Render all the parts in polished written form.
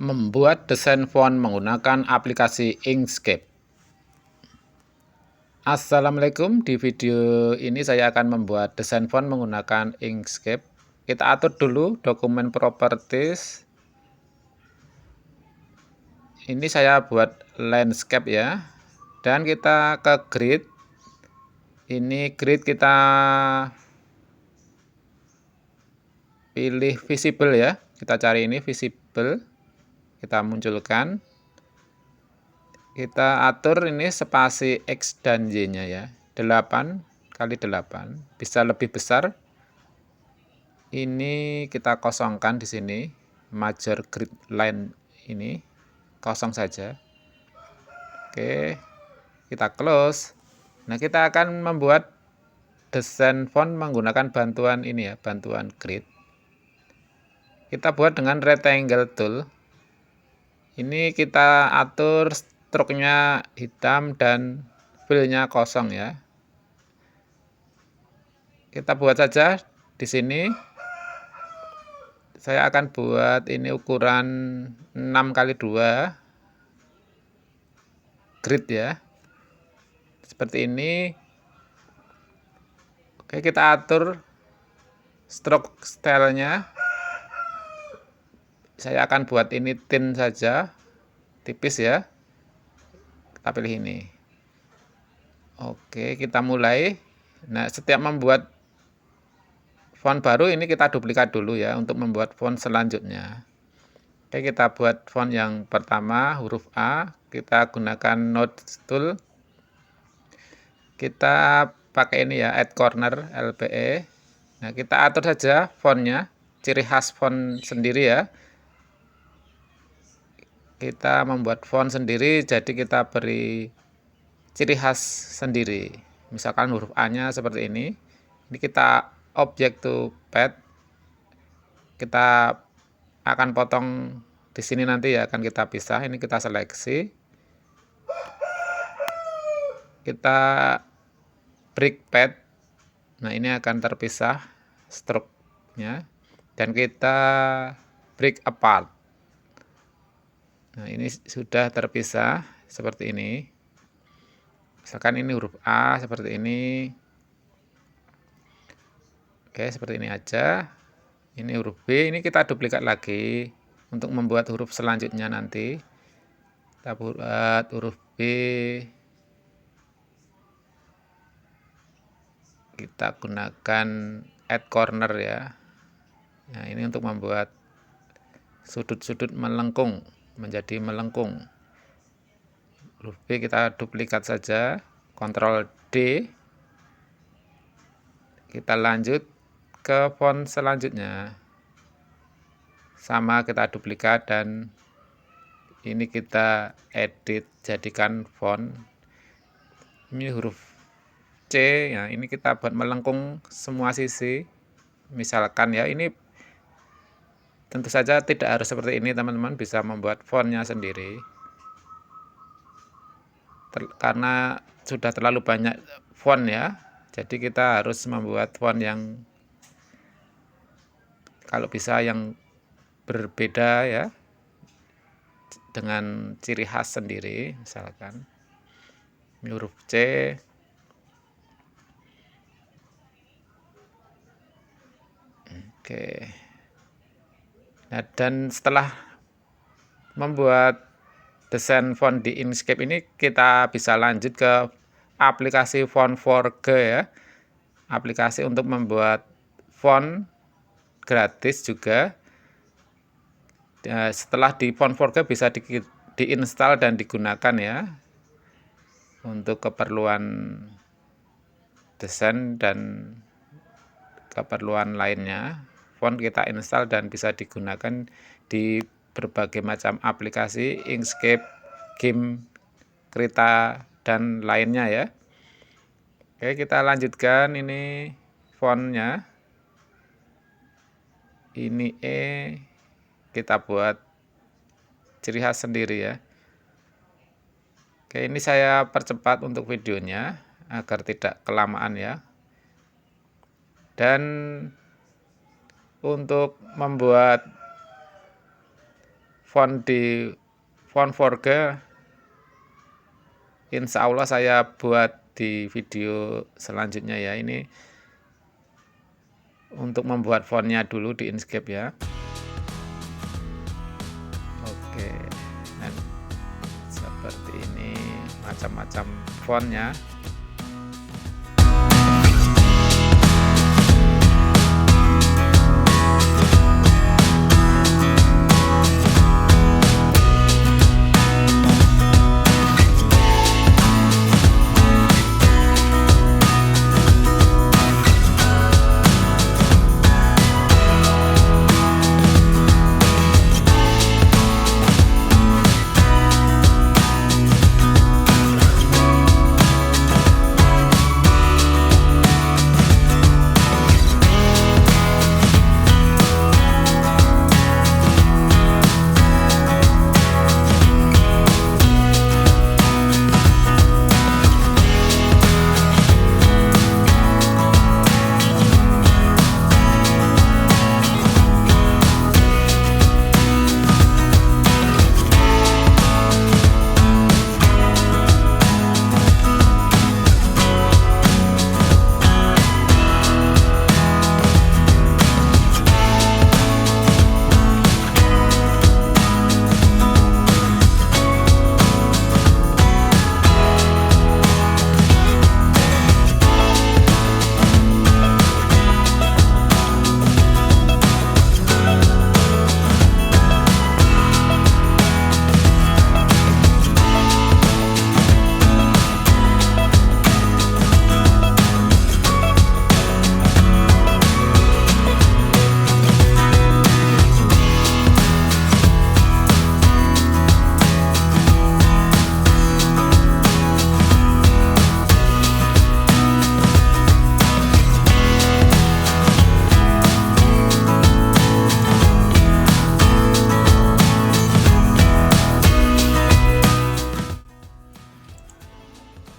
Membuat desain font menggunakan aplikasi Inkscape. Assalamualaikum, di video ini saya akan membuat desain font menggunakan Inkscape. Kita atur dulu dokumen properties. Ini saya buat landscape ya. Dan kita ke grid. Ini grid kita pilih visible ya. Kita cari ini visible. Kita munculkan. Kita atur ini spasi X dan Y-nya ya. 8 kali 8. Bisa lebih besar. Ini kita kosongkan di sini. Major grid line ini kosong saja. Oke. Kita close. Nah, kita akan membuat desain font menggunakan bantuan ini ya, bantuan grid. Kita buat dengan rectangle tool. Ini kita atur stroke-nya hitam dan fill-nya kosong ya. Kita buat saja di sini. Saya akan buat ini ukuran 6 kali 2 grid ya. Seperti ini. Oke, kita atur stroke style-nya. Saya akan buat ini thin saja, tipis ya. Kita pilih ini. Oke, kita mulai. Nah, setiap membuat font baru ini kita duplikat dulu ya untuk membuat font selanjutnya. Oke, kita buat font yang pertama huruf A. Kita gunakan node tool. Kita pakai ini ya, add corner LPE. Nah, kita atur saja fontnya, ciri khas font sendiri ya. Kita membuat font sendiri, jadi kita beri ciri khas sendiri. Misalkan huruf A-nya seperti ini. Ini kita object to path. Kita akan potong di sini nanti ya, akan kita pisah. Ini kita seleksi. Kita break path. Nah, ini akan terpisah stroke-nya. Dan kita break apart. Nah, ini sudah terpisah seperti ini. Misalkan ini huruf A seperti ini. Oke, seperti ini aja. Ini huruf B, ini kita duplikat lagi untuk membuat huruf selanjutnya nanti. Kita buat huruf B. Kita gunakan add corner ya. Nah, ini untuk membuat sudut-sudut melengkung menjadi melengkung. Huruf B kita duplikat saja, Ctrl D. Kita lanjut ke font selanjutnya. Sama kita duplikat dan ini kita edit jadikan font. Ini huruf C ya, ini kita buat melengkung semua sisi. Misalkan ya, ini tentu saja tidak harus seperti ini, teman-teman bisa membuat fontnya sendiri. Karena sudah terlalu banyak font ya, jadi kita harus membuat font yang kalau bisa yang berbeda ya, dengan ciri khas sendiri. Misalkan ini huruf C. Oke. Nah, dan setelah membuat desain font di Inkscape ini, kita bisa lanjut ke aplikasi Font4G ya. Aplikasi untuk membuat font gratis juga. Setelah di Font4G bisa diinstal dan digunakan ya untuk keperluan desain dan keperluan lainnya. Font kita install dan bisa digunakan di berbagai macam aplikasi Inkscape, game, Krita, dan lainnya ya. Oke, kita lanjutkan. Ini fontnya. Ini E. Kita buat ciri khas sendiri ya. Oke, ini saya percepat untuk videonya agar tidak kelamaan ya. Dan untuk membuat font di font Forge insya Allah saya buat di video selanjutnya ya. Ini untuk membuat fontnya dulu di Inkscape ya. Oke, dan seperti ini macam-macam fontnya.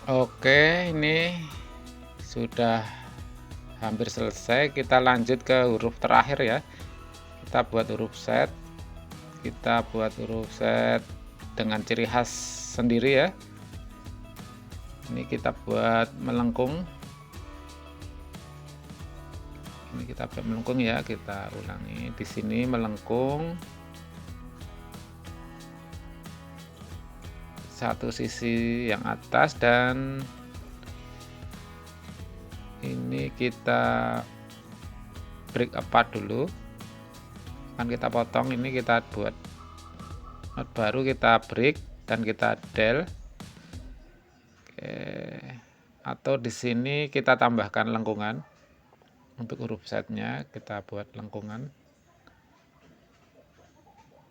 Oke, ini sudah hampir selesai. Kita lanjut ke huruf terakhir ya. Kita buat huruf Z. Kita buat huruf Z dengan ciri khas sendiri ya. Ini kita buat melengkung. Ini kita buat melengkung ya. Kita ulangi di sini melengkung. Satu sisi yang atas dan ini kita break apart dulu, kan kita potong. Ini kita buat not baru, kita break dan kita del. Oke, atau di sini kita tambahkan lengkungan untuk huruf Z-nya, kita buat lengkungan.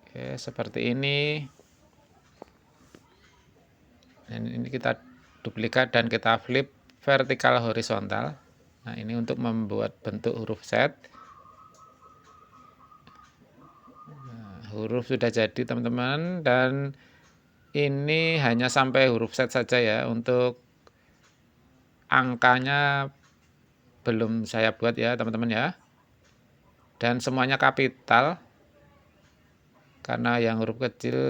Oke, seperti ini. Dan ini kita duplikat dan kita flip vertikal horizontal. Nah, ini untuk membuat bentuk huruf Z. Nah, huruf sudah jadi teman-teman, dan ini hanya sampai huruf Z saja ya. Untuk angkanya belum saya buat ya teman-teman ya. Dan semuanya kapital, karena yang huruf kecil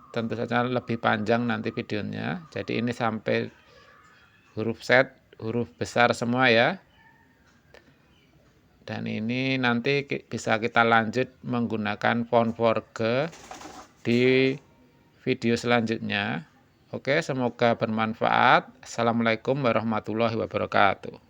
tentu saja lebih panjang nanti videonya. Jadi ini sampai huruf Z, huruf besar semua ya. Dan ini nanti bisa kita lanjut menggunakan font Forge di video selanjutnya. Oke, semoga bermanfaat. Assalamualaikum warahmatullahi wabarakatuh.